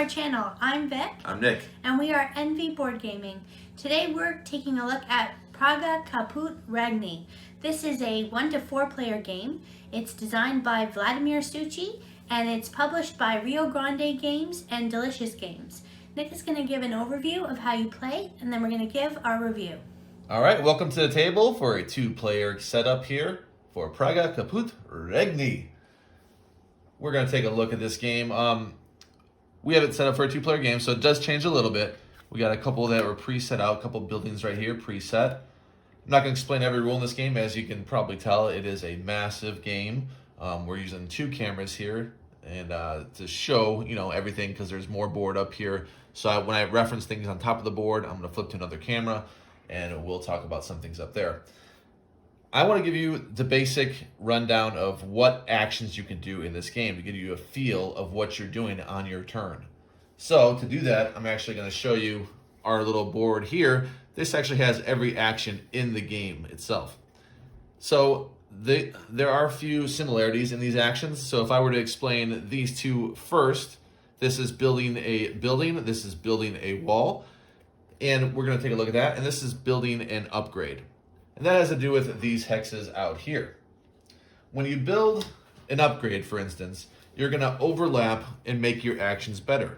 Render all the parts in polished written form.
channel. I'm Vic. I'm Nick. And we are NV Board Gaming. Today we're taking a look at Praga Caput Regni. This is a 1 to 4 player game. It's designed by Vladimir Stucci and it's published by Rio Grande Games and Delicious Games. Nick is going to give an overview of how you play and then we're going to give our review. All right, welcome to the table for a 2-player setup here for Praga Caput Regni. We're going to take a look at this game. We have it set up for a 2-player game, so it does change a little bit. We got a couple that were preset out, a couple buildings right here, preset. I'm not going to explain every rule in this game. As you can probably tell, it is a massive game. We're using 2 cameras here and to show, everything because there's more board up here. So when I reference things on top of the board, I'm going to flip to another camera and we'll talk about some things up there. I want to give you the basic rundown of what actions you can do in this game to give you a feel of what you're doing on your turn. So to do that, I'm actually going to show you our little board here. This actually has every action in the game itself. So there are a few similarities in these actions. So if I were to explain these two first, this is building a building, this is building a wall, and we're going to take a look at that, and this is building an upgrade. And that has to do with these hexes out here. When you build an upgrade, for instance, you're going to overlap and make your actions better.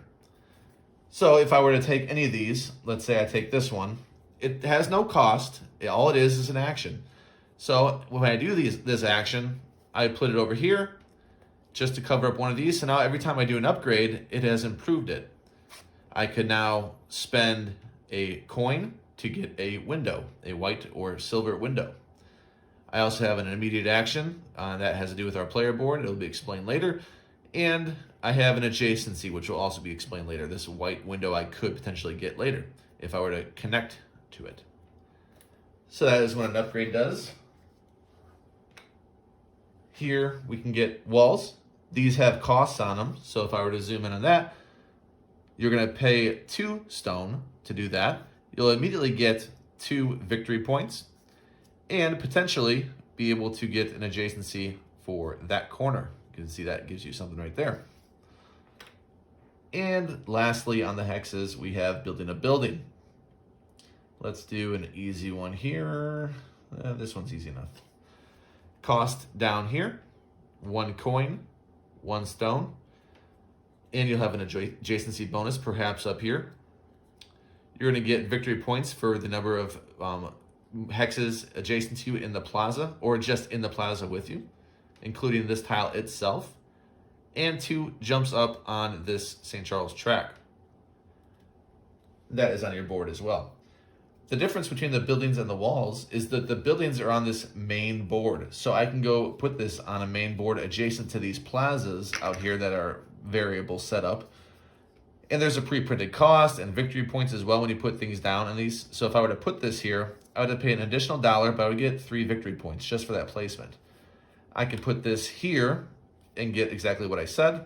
So if I were to take any of these, let's say I take this one, it has no cost. All it is an action. So when I do this action, I put it over here just to cover up one of these. So now every time I do an upgrade, it has improved it. I could now spend a coin to get a window, a white or silver window. I also have an immediate action that has to do with our player board. It'll be explained later. And I have an adjacency, which will also be explained later. This white window I could potentially get later if I were to connect to it. So that is what an upgrade does. Here we can get walls. These have costs on them. So if I were to zoom in on that, you're going to pay 2 stone to do that. You'll immediately get 2 victory points and potentially be able to get an adjacency for that corner. You can see that gives you something right there. And lastly, on the hexes, we have building a building. Let's do an easy one here. This one's easy enough. Cost down here, 1 coin, 1 stone, and you'll have an adjacency bonus perhaps up here. You're going to get victory points for the number of hexes adjacent to you in the plaza or just in the plaza with you, including this tile itself, and 2 jumps up on this St. Charles track. That is on your board as well. The difference between the buildings and the walls is that the buildings are on this main board. So I can go put this on a main board adjacent to these plazas out here that are variable setup. And there's a pre-printed cost and victory points as well when you put things down on these. So if I were to put this here, I would have to pay an additional $1, but I would get 3 victory points just for that placement. I could put this here and get exactly what I said.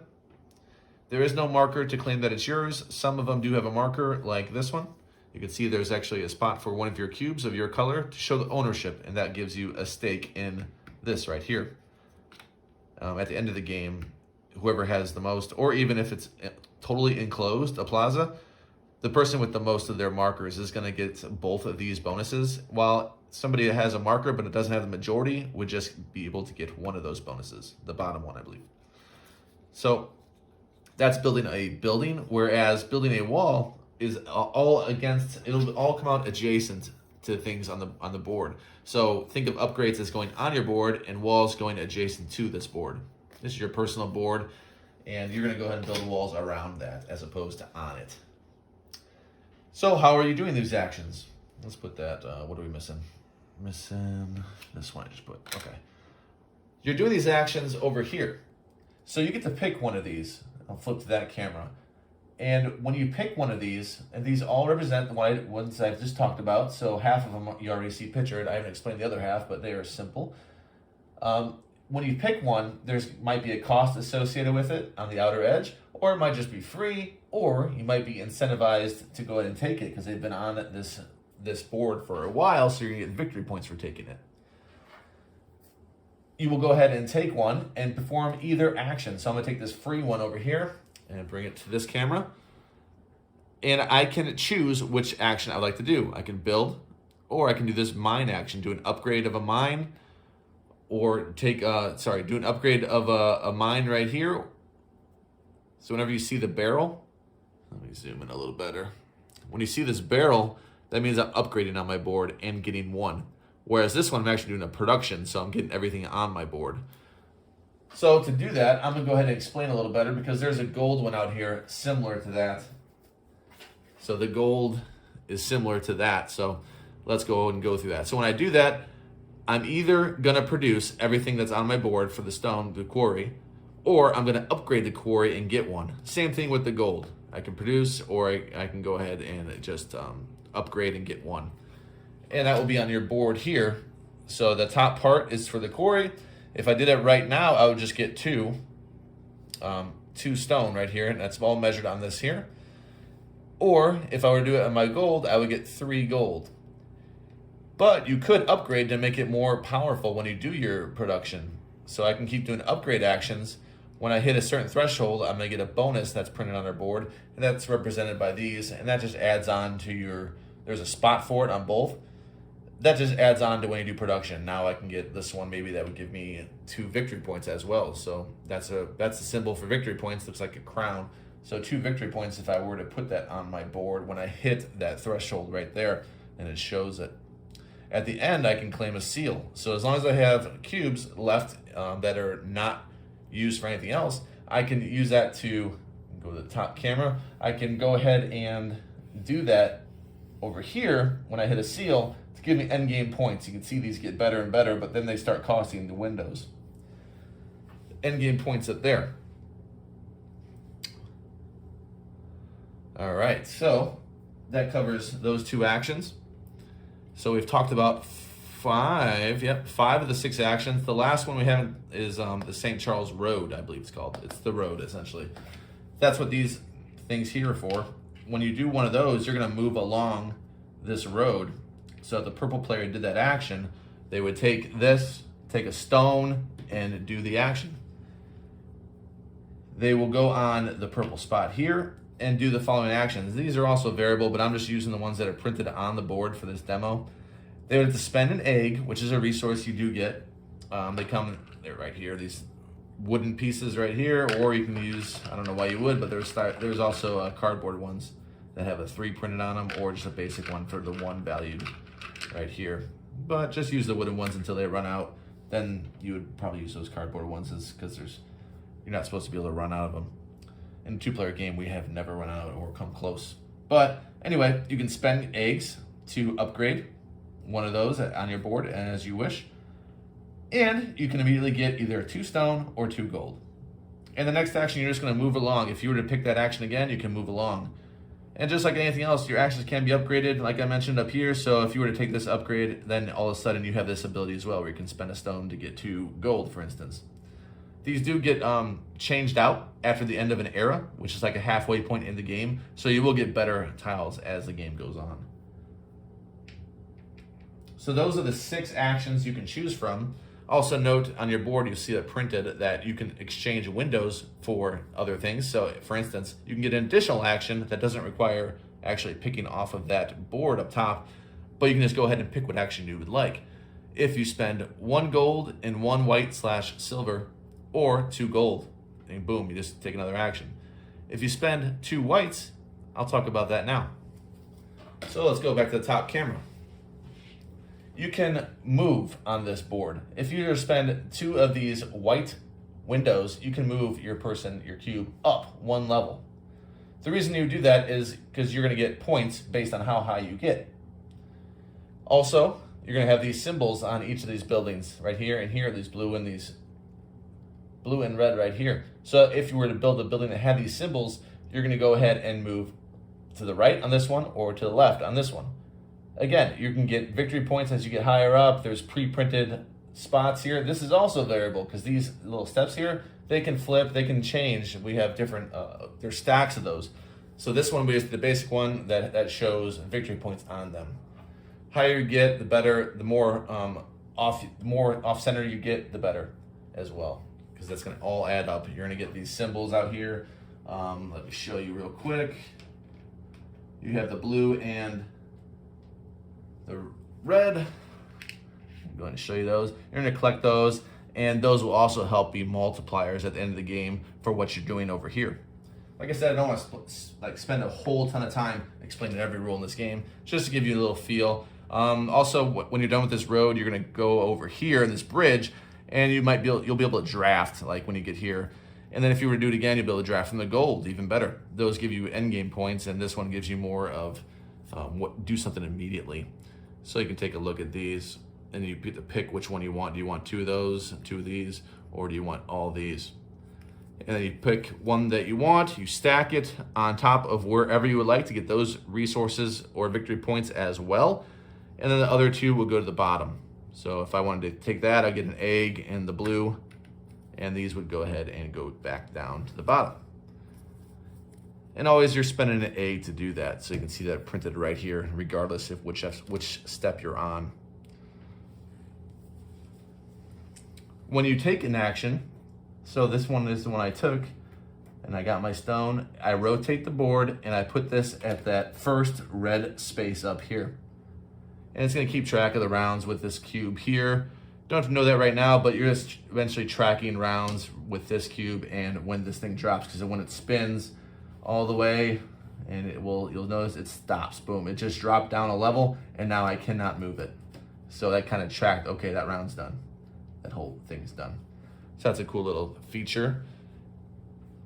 There is no marker to claim that it's yours. Some of them do have a marker like this one. You can see there's actually a spot for one of your cubes of your color to show the ownership, and that gives you a stake in this right here. At the end of the game, whoever has the most, or even if it's totally enclosed, a plaza, the person with the most of their markers is going to get both of these bonuses, while somebody that has a marker but it doesn't have the majority would just be able to get one of those bonuses, the bottom one, I believe. So that's building a building, whereas building a wall is all against, it'll all come out adjacent to things on the board. So think of upgrades as going on your board and walls going adjacent to this board. This is your personal board, and you're going to go ahead and build walls around that as opposed to on it. So how are you doing these actions? Let's put that, what are we missing? Missing this one I just put, okay. You're doing these actions over here. So you get to pick one of these. I'll flip to that camera. And when you pick one of these, and these all represent the ones I've just talked about, so half of them you already see pictured. I haven't explained the other half, but they are simple. When you pick one, there's might be a cost associated with it on the outer edge, or it might just be free, or you might be incentivized to go ahead and take it because they've been on this board for a while, so you're going to get victory points for taking it. You will go ahead and take one and perform either action. So I'm going to take this free one over here and bring it to this camera. And I can choose which action I'd like to do. I can build, or I can do this mine action, do an upgrade of a mine, or take, do an upgrade of a mine right here. So whenever you see the barrel, let me zoom in a little better. When you see this barrel, that means I'm upgrading on my board and getting one. Whereas this one, I'm actually doing a production, so I'm getting everything on my board. So to do that, I'm gonna go ahead and explain a little better because there's a gold one out here similar to that. So the gold is similar to that. So let's go and go through that. So when I do that, I'm either gonna produce everything that's on my board for the stone, the quarry, or I'm gonna upgrade the quarry and get one. Same thing with the gold. I can produce, or I can go ahead and just upgrade and get one. And that will be on your board here. So the top part is for the quarry. If I did it right now, I would just get two stone right here, and that's all measured on this here. Or if I were to do it on my gold, I would get 3 gold. But you could upgrade to make it more powerful when you do your production. So I can keep doing upgrade actions. When I hit a certain threshold, I'm gonna get a bonus that's printed on our board, and that's represented by these, and that just adds on to your, there's a spot for it on both. That just adds on to when you do production. Now I can get this one, maybe that would give me 2 victory points as well. So that's a symbol for victory points, looks like a crown. So 2 victory points if I were to put that on my board when I hit that threshold right there, and it shows it. At the end, I can claim a seal. So as long as I have cubes left that are not used for anything else, I can use that to go to the top camera. I can go ahead and do that over here when I hit a seal to give me end game points. You can see these get better and better, but then they start costing the windows. End game points up there. All right, so that covers those 2 actions. So we've talked about 5 of the 6 actions. The last one we haven't is the St. Charles Road, I believe it's called. It's the road, essentially. That's what these things here are for. When you do one of those, you're gonna move along this road. So if the purple player did that action, they would take this, take a stone, and do the action. They will go on the purple spot here and do the following actions. These are also variable, but I'm just using the ones that are printed on the board for this demo. They would have to spend an egg, which is a resource you do get. They're right here, these wooden pieces right here, or you can use, I don't know why you would, but there's also cardboard ones that have a 3 printed on them, or just a basic one for the 1 valued right here. But just use the wooden ones until they run out. Then you would probably use those cardboard ones because you're not supposed to be able to run out of them. In a 2-player game, we have never run out or come close. But anyway, you can spend eggs to upgrade one of those on your board as you wish. And you can immediately get either 2 stone or 2 gold. And the next action, you're just gonna move along. If you were to pick that action again, you can move along. And just like anything else, your actions can be upgraded, like I mentioned up here. So if you were to take this upgrade, then all of a sudden you have this ability as well, where you can spend a stone to get 2 gold, for instance. These do get changed out after the end of an era, which is like a halfway point in the game. So you will get better tiles as the game goes on. So those are the 6 actions you can choose from. Also note on your board, you'll see it printed that you can exchange windows for other things. So for instance, you can get an additional action that doesn't require actually picking off of that board up top, but you can just go ahead and pick what action you would like. If you spend 1 gold and 1 white/silver, or 2 gold, and boom, you just take another action. If you spend 2 whites, I'll talk about that now. So let's go back to the top camera. You can move on this board. If you spend 2 of these white windows, you can move your cube, up 1 level. The reason you do that is because you're gonna get points based on how high you get. Also, you're gonna have these symbols on each of these buildings, right here and here, these blue and red right here. So if you were to build a building that had these symbols, you're gonna go ahead and move to the right on this one or to the left on this one. Again, you can get victory points as you get higher up. There's pre-printed spots here. This is also variable because these little steps here, they can flip, they can change. We have different, there's stacks of those. So this one is the basic one that shows victory points on them. Higher you get, the better, the more off center you get, the better as well. Because that's gonna all add up. You're gonna get these symbols out here. Let me show you real quick. You have the blue and the red. I'm going to show you those. You're going to collect those, and those will also help be multipliers at the end of the game for what you're doing over here. Like I said, I don't want to spend a whole ton of time explaining every rule in this game, just to give you a little feel. Also, when you're done with this road, you're going to go over here in this bridge, and you'll be able to draft like when you get here. And then if you were to do it again, you'll be able to draft from the gold, even better. Those give you end game points, and this one gives you more of do something immediately. So you can take a look at these, and you get to pick which one you want. Do you want 2 of those, 2 of these, or do you want all these? And then you pick one that you want, you stack it on top of wherever you would like to get those resources or victory points as well. And then the other 2 will go to the bottom. So if I wanted to take that, I'd get an egg and the blue, and these would go ahead and go back down to the bottom. And always you're spending an egg to do that. So you can see that printed right here, regardless of which step you're on. When you take an action, so this one is the one I took, and I got my stone. I rotate the board, and I put this at that first red space up here. And it's going to keep track of the rounds with this cube here. Don't have to know that right now, but you're just eventually tracking rounds with this cube and when this thing drops, because when it spins all the way, and you'll notice it stops. Boom, it just dropped down a level, and now I cannot move it. So that kind of tracked, okay, that round's done. That whole thing's done. So that's a cool little feature.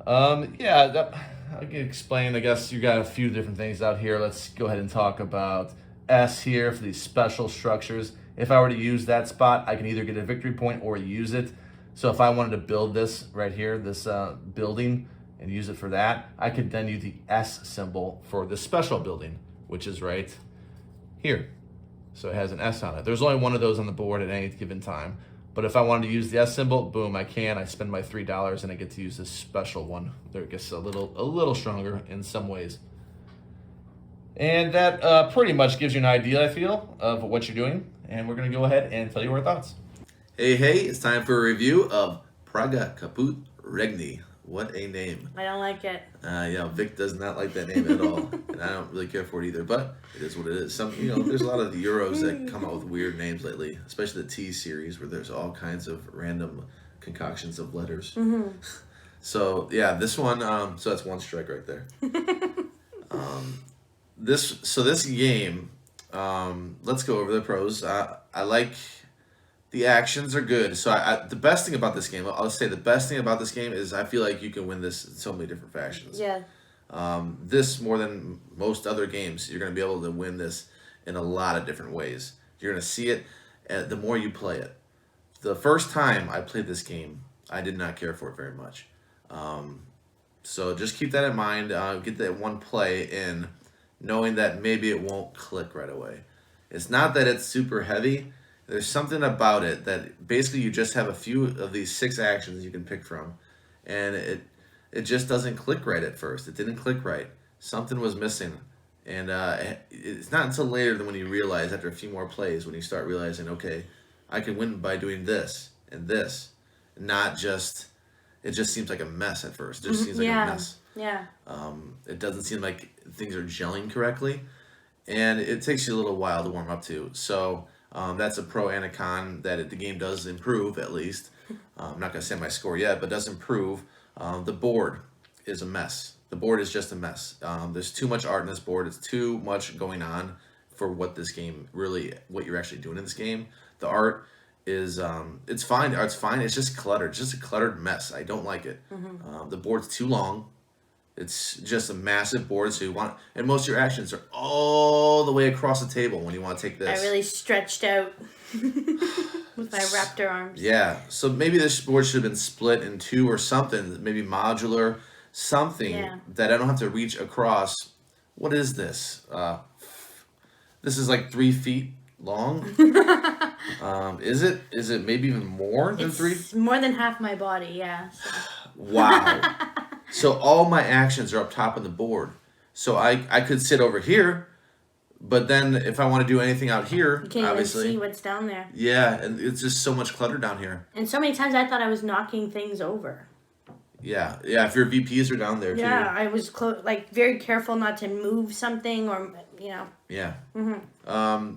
Yeah, I can explain. I guess you got a few different things out here. Let's go ahead and talk about S here for these special structures. If I were to use that spot, I can either get a victory point or use it. So if I wanted to build this right here, this building, and use it for that, I could then use the S symbol for the special building, which is right here. So it has an S on it. There's only one of those on the board at any given time. But if I wanted to use the S symbol, boom, I can. I spend my $3 and I get to use this special one. There it gets a little stronger in some ways. And that pretty much gives you an idea, I feel, of what you're doing. And we're going to go ahead and tell you our thoughts. Hey, it's time for a review of Praga Caput Regni. What a name. I don't like it. Yeah, Vic does not like that name at all. And I don't really care for it either, but it is what it is. There's a lot of the Euros that come out with weird names lately, especially the T series where there's all kinds of random concoctions of letters. Mm-hmm. So, yeah, this one, so that's one strike right there. This game, let's go over the pros. I like the actions are good. So the best thing about this game, I'll say the best thing about this game is I feel like you can win this in so many different fashions. Yeah. This, more than most other games, you're going to be able to win this in a lot of different ways. You're going to see it the more you play it. The first time I played this game, I did not care for it very much. So just keep that in mind. Get that one play in, knowing that maybe it won't click right away. It's not that it's super heavy. There's something about it that basically you just have a few of these 6 actions you can pick from, and it just doesn't click right at first. It didn't click right. Something was missing. And it's not until later than when you realize, after a few more plays, when you start realizing, okay, I can win by doing this and this. Not just, it just seems like a mess at first. It just seems like a mess. Yeah. It doesn't seem like things are gelling correctly. And it takes you a little while to warm up to. So that's a pro and a con, that the game does improve, at least. I'm not going to say my score yet, but does improve. The board is a mess. The board is just a mess. There's too much art in this board. It's too much going on for what this game really, what you're actually doing in this game. The art is, it's fine. The art's fine. It's just cluttered. It's just a cluttered mess. I don't like it. The board's too long. It's just a massive board, so you want, and most of your actions are all the way across the table when you want to take this. I really stretched out with my raptor arms. Yeah, so maybe this board should have been split in 2 or something, maybe modular, something that I don't have to reach across. What is this? This is like 3 feet long. Is it? Is it maybe even more than 3? It's more than half my body, yeah. So. Wow. So all my actions are up top of the board. So I could sit over here, but then if I want to do anything out here, you can't obviously even see what's down there. Yeah, and it's just so much clutter down here. And so many times I thought I was knocking things over. Yeah, if your VPs are down there too. Yeah, I was like very careful not to move something or Yeah. Mm-hmm.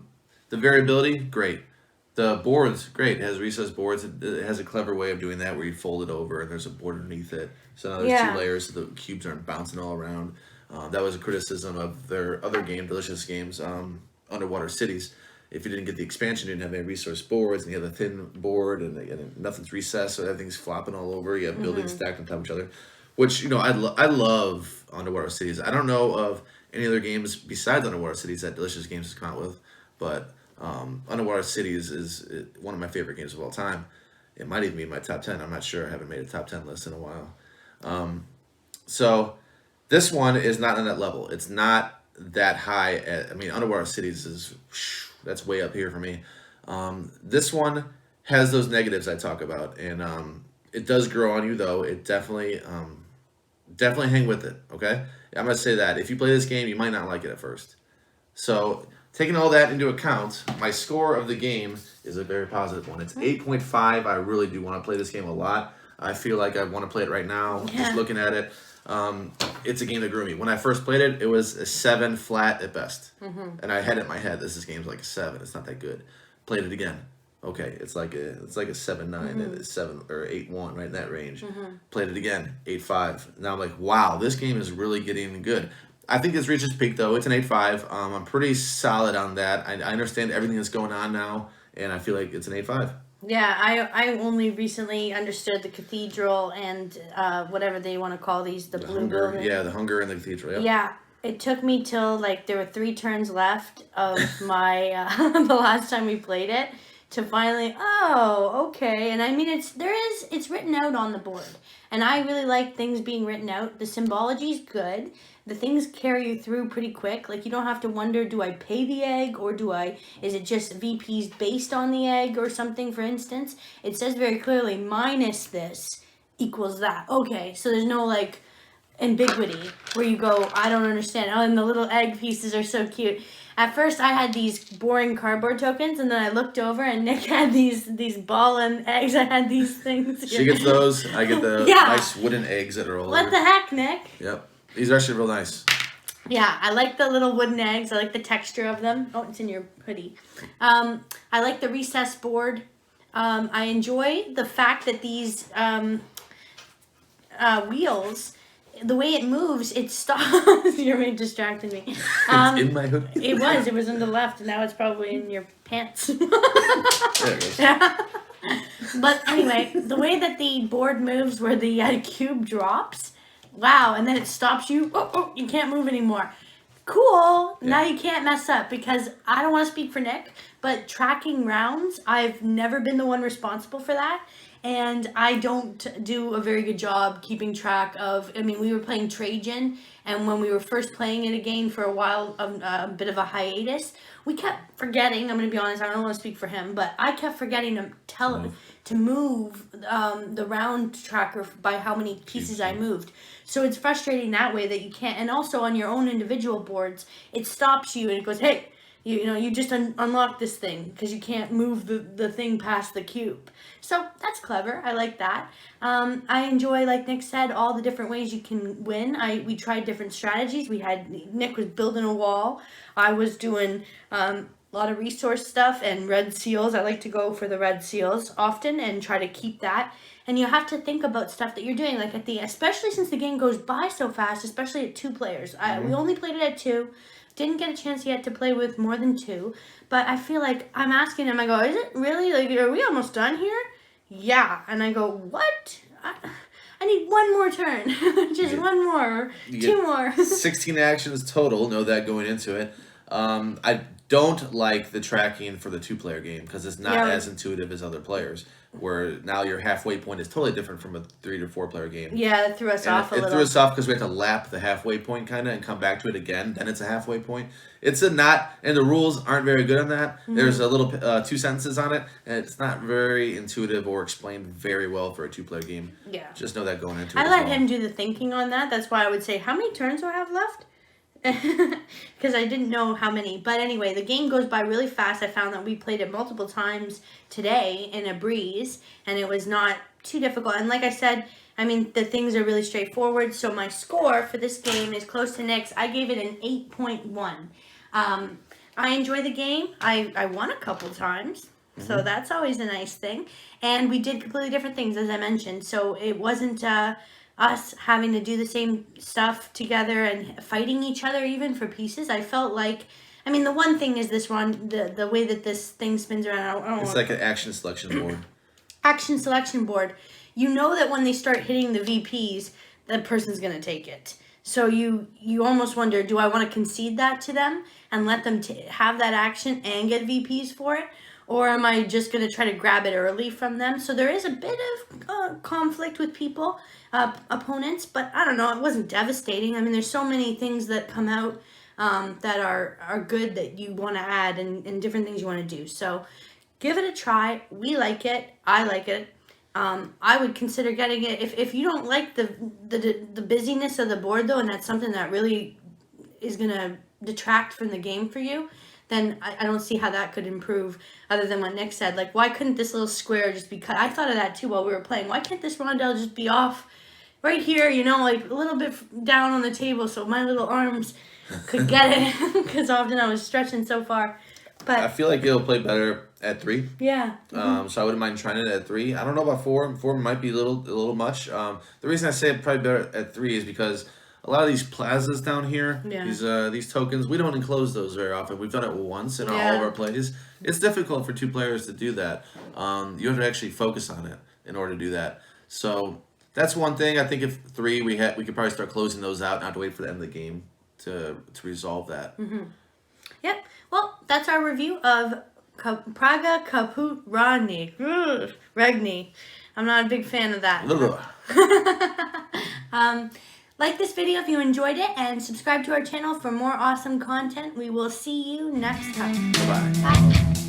The variability, great. The boards, great. It has recessed boards. It has a clever way of doing that where you fold it over and there's a board underneath it. So now there's Yeah. 2 layers so the cubes aren't bouncing all around. That was a criticism of their other game, Delicious Games, Underwater Cities. If you didn't get the expansion, you didn't have any resource boards, and you have a thin board, and nothing's recessed, so everything's flopping all over. You have buildings stacked on top of each other, which I love Underwater Cities. I don't know of any other games besides Underwater Cities that Delicious Games has come out with, but Underwater Cities is one of my favorite games of all time. It might even be in my top 10. I'm not sure. I haven't made a top 10 list in a while. So this one is not on that level. It's not that high. Underwater Cities that's way up here for me. This one has those negatives I talk about, and it does grow on you though. It definitely hang with it. Okay, I'm gonna say that if you play this game, you might not like it at first. So taking all that into account, my score of the game is a very positive one. It's 8.5. I really do want to play this game a lot. I feel like I want to play it right now. Yeah. Just looking at it. It's a game that grew me. When I first played it, it was a 7 flat at best. And I had it in my head, this game's like a 7. It's not that good. Played it again. Okay, it's like a 7.9 and it's 7 or 8.1, right in that range. Played it again, 8.5. Now I'm like, wow, this game is really getting good. I think it's reached its peak though. It's an 8.5. I'm pretty solid on that. I understand everything that's going on now, and I feel like it's an 8.5. Yeah, I only recently understood the cathedral and whatever they want to call these, the blue hunger. building. Yeah, the hunger and the cathedral. Yep. Yeah, it took me till like there were 3 turns left of my the last time we played it to finally, oh, okay. And I mean, it's written out on the board, and I really like things being written out. The symbology is good. The things carry you through pretty quick. Like, you don't have to wonder, do I pay the egg, or is it just VPs based on the egg or something, for instance? It says very clearly, minus this equals that. Okay, so there's no, like, ambiguity where you go, I don't understand. Oh, and the little egg pieces are so cute. At first, I had these boring cardboard tokens, and then I looked over, and Nick had these ball and eggs. I had these things. She gets those. I get the nice wooden eggs that are all What over. the heck, Nick? Yep. These are actually real nice. Yeah, I like the little wooden eggs. I like the texture of them. Oh, it's in your hoodie. I like the recessed board. I enjoy the fact that these wheels, the way it moves, it stops. You're distracting me. It's in my hoodie. It was on the left, and now it's probably in your pants. There it goes. Yeah. But anyway, the way that the board moves where the cube drops, wow, and then it stops you. Oh, you can't move anymore. Cool. Yeah. Now you can't mess up, because I don't want to speak for Nick, but tracking rounds, I've never been the one responsible for that. And I don't do a very good job keeping track of, we were playing Trajan, and when we were first playing it again for a while, a bit of a hiatus, we kept forgetting, I'm going to be honest, I don't want to speak for him, but I kept forgetting to move the round tracker by how many pieces I moved. So it's frustrating that way that you can't, and also on your own individual boards, it stops you and it goes, hey, you just unlock this thing because you can't move the thing past the cube. So that's clever. I like that. I enjoy, like Nick said, all the different ways you can win. We tried different strategies. Nick was building a wall. I was doing a lot of resource stuff and red seals. I like to go for the red seals often and try to keep that. And you have to think about stuff that you're doing, like especially since the game goes by so fast, especially at 2 players. We only played it at 2. Didn't get a chance yet to play with more than 2, but I feel like I'm asking him, I go, is it really, like, are we almost done here? Yeah. And I go, what? I need one more turn. Just one more, 2 more. 16 actions total, know that going into it. I don't like the tracking for the 2-player game because it's not as intuitive as other players, where now your halfway point is totally different from a 3 to 4-player game. Yeah, it threw us off a little. It threw us off because we had to lap the halfway point kind of and come back to it again. Then it's a halfway point. And the rules aren't very good on that. Mm-hmm. There's a little 2 sentences on it, and it's not very intuitive or explained very well for a 2-player game. Yeah. Just know that going into it. I let him do the thinking on that. That's why I would say, how many turns do I have left? Because I didn't know how many. But anyway, the game goes by really fast. I found that we played it multiple times today in a breeze, and it was not too difficult. And like I said, I mean, the things are really straightforward. So my score for this game is close to Nick's. I gave it an 8.1. I enjoy the game. I won a couple times. So that's always a nice thing. And we did completely different things, as I mentioned. So it wasn't us having to do the same stuff together and fighting each other even for pieces. I felt like, I mean, the one thing is this one, the way that this thing spins around. I don't It's like an action selection board. Action selection board. You know that when they start hitting the VPs, that person's going to take it. So you almost wonder, do I want to concede that to them and let them have that action and get VPs for it? Or am I just going to try to grab it early from them? So there is a bit of conflict with people, opponents, but I don't know, it wasn't devastating. I mean, there's so many things that come out that are good that you want to add and different things you want to do. So give it a try. We like it. I like it. I would consider getting it. If you don't like the busyness of the board, though, and that's something that really is going to detract from the game for you, then I don't see how that could improve other than what Nick said. Like, why couldn't this little square just be cut? I thought of that, too, while we were playing. Why can't this rondelle just be off right here, you know, like a little bit down on the table so my little arms could get it? Because often I was stretching so far. But I feel like it'll play better at 3. Yeah. So I wouldn't mind trying it at 3. I don't know about 4. 4 might be a little much. The reason I say it probably better at 3 is because a lot of these plazas down here, these tokens, we don't enclose those very often. We've done it once in all of our plays. It's difficult for 2 players to do that. You have to actually focus on it in order to do that. So that's one thing. I think if 3, we could probably start closing those out, not have to wait for the end of the game to resolve that. Yep. Well, that's our review of Praga Caput Regni. I'm not a big fan of that. Like this video if you enjoyed it, and subscribe to our channel for more awesome content. We will see you next time. Bye-bye. Bye.